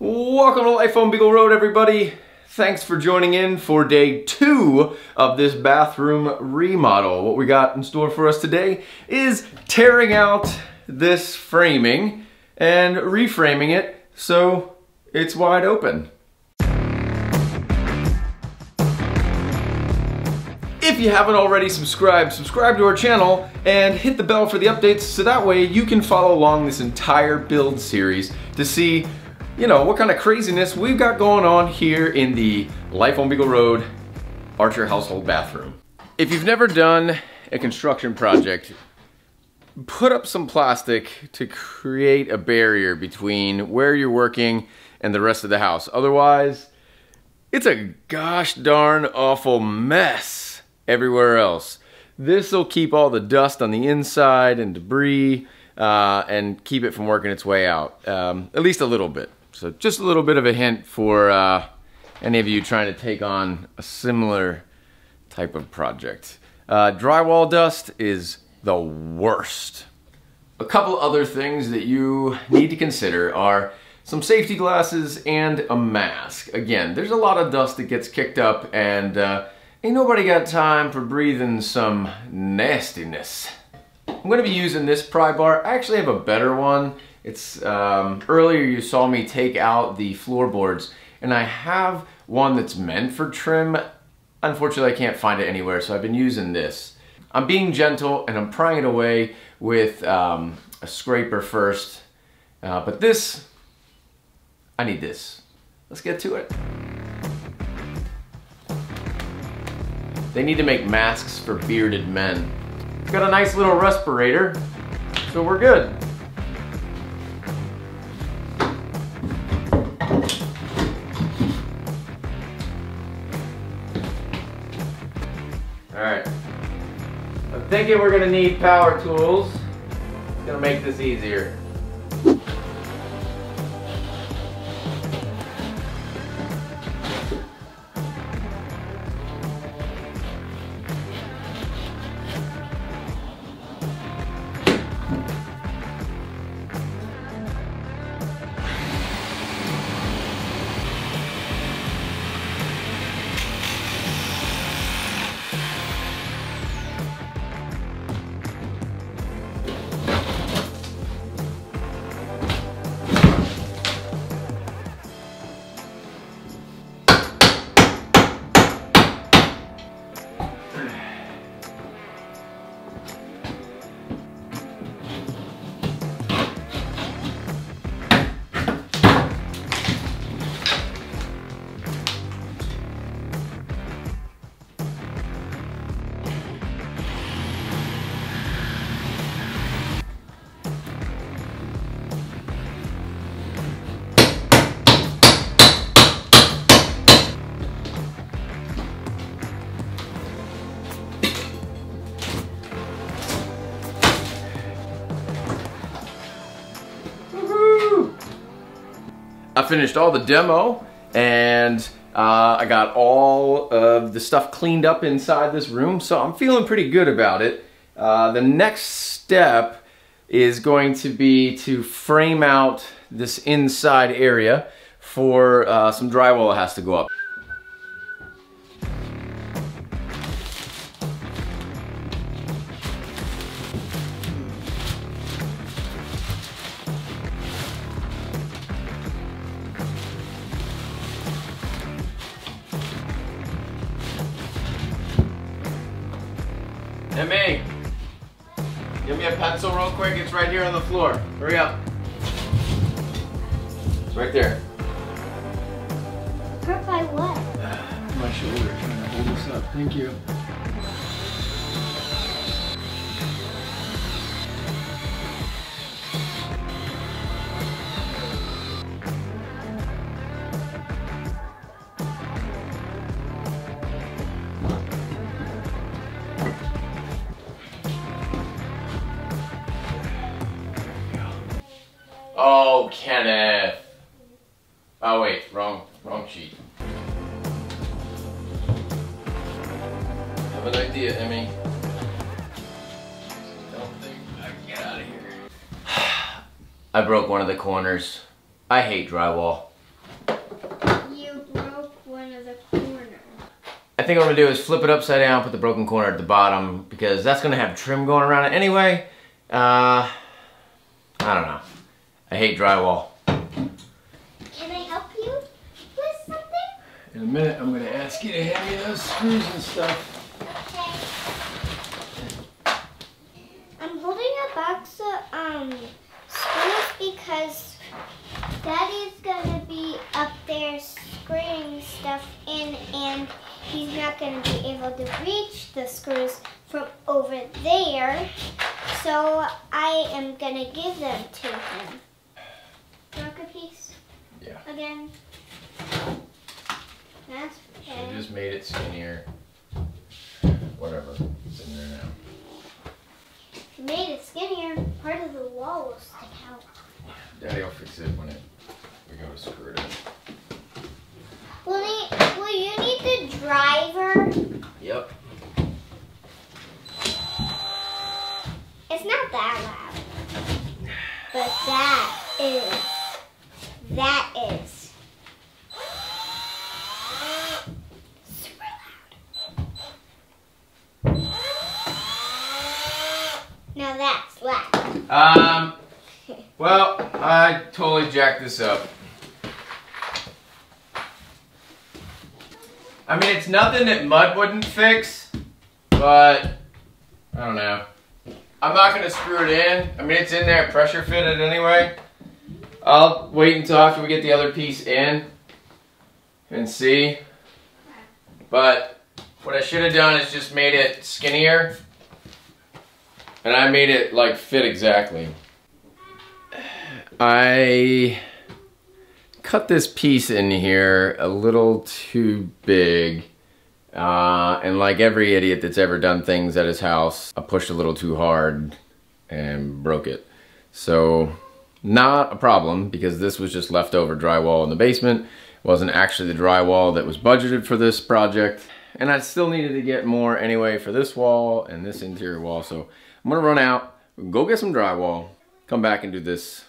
Welcome to Life on Beagle Road, everybody. Thanks for joining in for day 2 of this bathroom remodel. What we got in store for us today is tearing out this framing and reframing it so it's wide open. If you haven't already subscribe to our channel and hit the bell for the updates so that way you can follow along this entire build series to see, you know, what kind of craziness we've got going on here in the Life on Beagle Road Archer household bathroom. If you've never done a construction project, put up some plastic to create a barrier between where you're working and the rest of the house. Otherwise, it's a gosh darn awful mess everywhere else. This will keep all the dust on the inside and debris and keep it from working its way out, at least a little bit. So just a little bit of a hint for any of you trying to take on a similar type of project. Drywall dust is the worst. A couple other things that you need to consider are some safety glasses and a mask. Again, there's a lot of dust that gets kicked up and ain't nobody got time for breathing some nastiness. I'm going to be using this pry bar. I actually have a better one. It's earlier you saw me take out the floorboards and I have one that's meant for trim. Unfortunately, I can't find it anywhere, so I've been using this. I'm being gentle and I'm prying it away with a scraper first, but this, I need this. Let's get to it. They need to make masks for bearded men. It's got a nice little respirator, so we're good. Alright, I'm thinking we're gonna need power tools. It's gonna make this easier. I finished all the demo and I got all of the stuff cleaned up inside this room, so I'm feeling pretty good about it. The next step is going to be to frame out this inside area for some drywall that has to go up. Emmy, give me a pencil real quick. It's right here on the floor. Hurry up. It's right there. Hurt by what? My shoulder, trying to hold this up. Thank you. Oh, Kenneth. Oh wait, wrong sheet. Have an idea, Emmy. Don't think I can get out of here. I broke one of the corners. I hate drywall. of the corner. I think what I'm gonna do is flip it upside down, put the broken corner at the bottom, because that's gonna have trim going around it anyway. I don't know. I hate drywall. Can I help you with something? In a minute, I'm gonna ask you to hand me those screws and stuff. Okay. I'm holding a box of screws because Daddy's gonna be up there screwing stuff in, and he's not gonna be able to reach the screws from over there. So I am gonna give them to him. Broke a piece? Yeah. Again? That's okay. She just made it skinnier. Whatever. It's in there now. She made it skinnier. Part of the wall will stick out. Daddy will fix it when we go to screw it in. Will you need the driver? Yep. It's not that loud. But that is. Super loud. Now that's loud. Well, I totally jacked this up. I mean, it's nothing that mud wouldn't fix, but I don't know. I'm not gonna screw it in. I mean, it's in there pressure fitted anyway. I'll wait until after we get the other piece in and see. But what I should have done is just made it skinnier. And I made it like fit exactly. I cut this piece in here a little too big. And like every idiot that's ever done things at his house, I pushed a little too hard and broke it. So not a problem, because this was just leftover drywall in the basement. It wasn't actually the drywall that was budgeted for this project. And I still needed to get more anyway for this wall and this interior wall. So I'm gonna run out, go get some drywall, come back and do this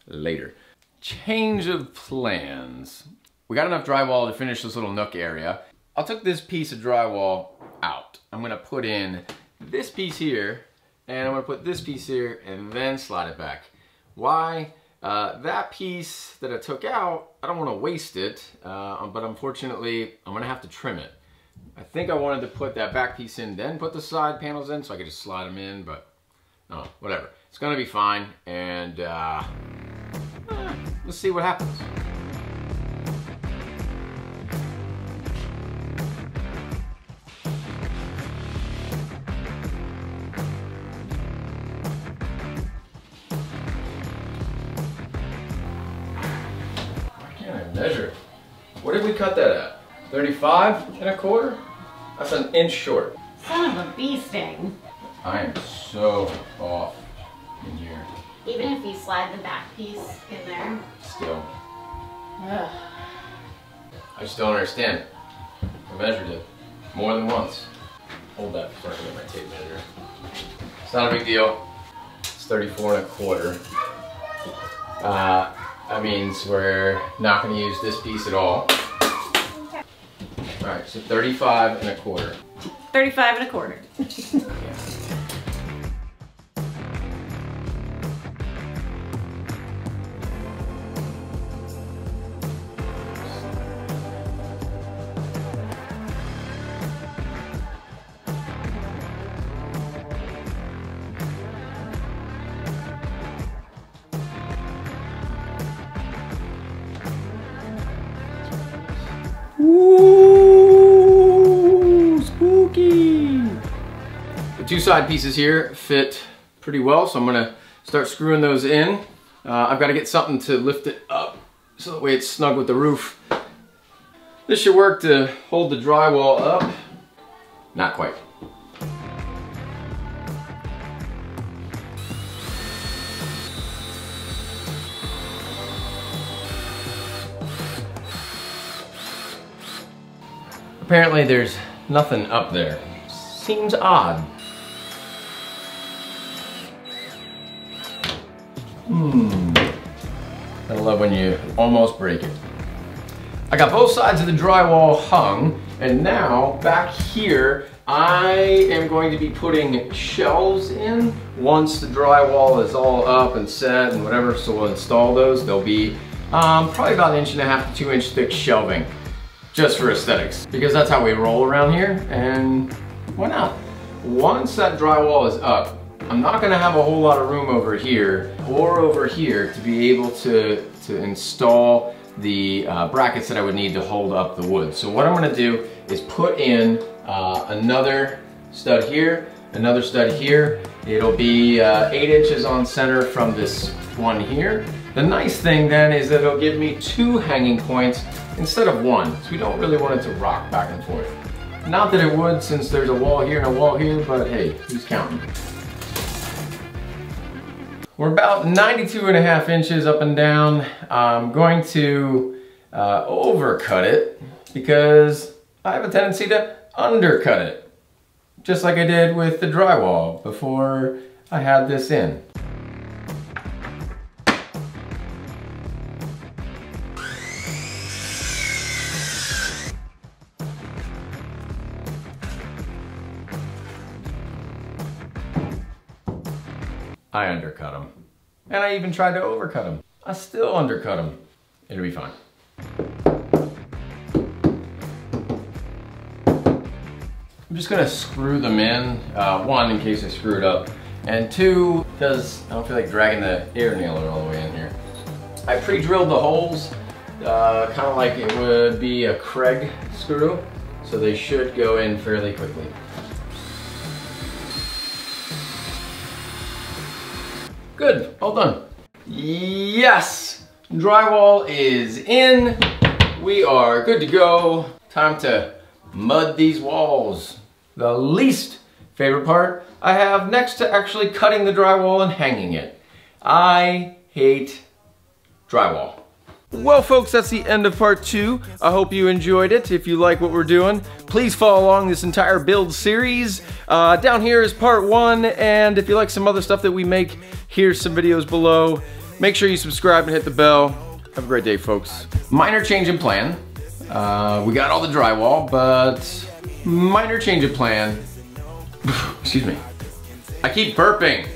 later. Change of plans. We got enough drywall to finish this little nook area. I took this piece of drywall out. I'm gonna put in this piece here, and I'm gonna put this piece here and then slide it back. Why? That piece that I took out, I don't wanna waste it, but unfortunately, I'm gonna have to trim it. I think I wanted to put that back piece in, then put the side panels in so I could just slide them in, but no, whatever. It's gonna be fine, and let's see what happens. Why can't I measure? What did we cut that at? 35 1/4? That's an inch short. Son of a bee sting. I am so off in here. Even if you slide the back piece in there. Still. Ugh. I just don't understand. I measured it more than once. Hold that before I get my tape measure. It's not a big deal. It's 34 1/4. That means we're not going to use this piece at all. Alright, so 35 1/4. 35 1/4. Ooh, spooky! The two side pieces here fit pretty well, so I'm gonna start screwing those in. I've got to get something to lift it up so that way it's snug with the roof. This should work to hold the drywall up. Not quite. Apparently there's nothing up there. Seems odd. I love when you almost break it. I got both sides of the drywall hung, and now back here, I am going to be putting shelves in once the drywall is all up and set and whatever, so we'll install those. They'll be probably about 1.5 to 2 inch thick shelving, just for aesthetics, because that's how we roll around here, and why not? Once that drywall is up, I'm not gonna have a whole lot of room over here or over here to be able to install the brackets that I would need to hold up the wood. So what I'm gonna do is put in another stud here, another stud here. It'll be 8 inches on center from this one here. The nice thing then is that it'll give me 2 hanging points instead of 1, so we don't really want it to rock back and forth. Not that it would, since there's a wall here and a wall here, but hey, who's counting? We're about 92.5 inches up and down. I'm going to overcut it because I have a tendency to undercut it, just like I did with the drywall before I had this in. I undercut them. And I even tried to overcut them. I still undercut them. It'll be fine. I'm just gonna screw them in. 1, in case I screw it up. And 2, because I don't feel like dragging the air nailer all the way in here. I pre-drilled the holes, kind of like it would be a Craig screw. So they should go in fairly quickly. Good, all done. Yes, drywall is in. We are good to go. Time to mud these walls. The least favorite part I have next to actually cutting the drywall and hanging it. I hate drywall. Well folks, that's the end of part 2. I hope you enjoyed it. If you like what we're doing, please follow along this entire build series. Down here is part 1, and if you like some other stuff that we make, here's some videos below. Make sure you subscribe and hit the bell. Have a great day, folks. Minor change in plan. We got all the drywall, but minor change of plan. Excuse me. I keep burping.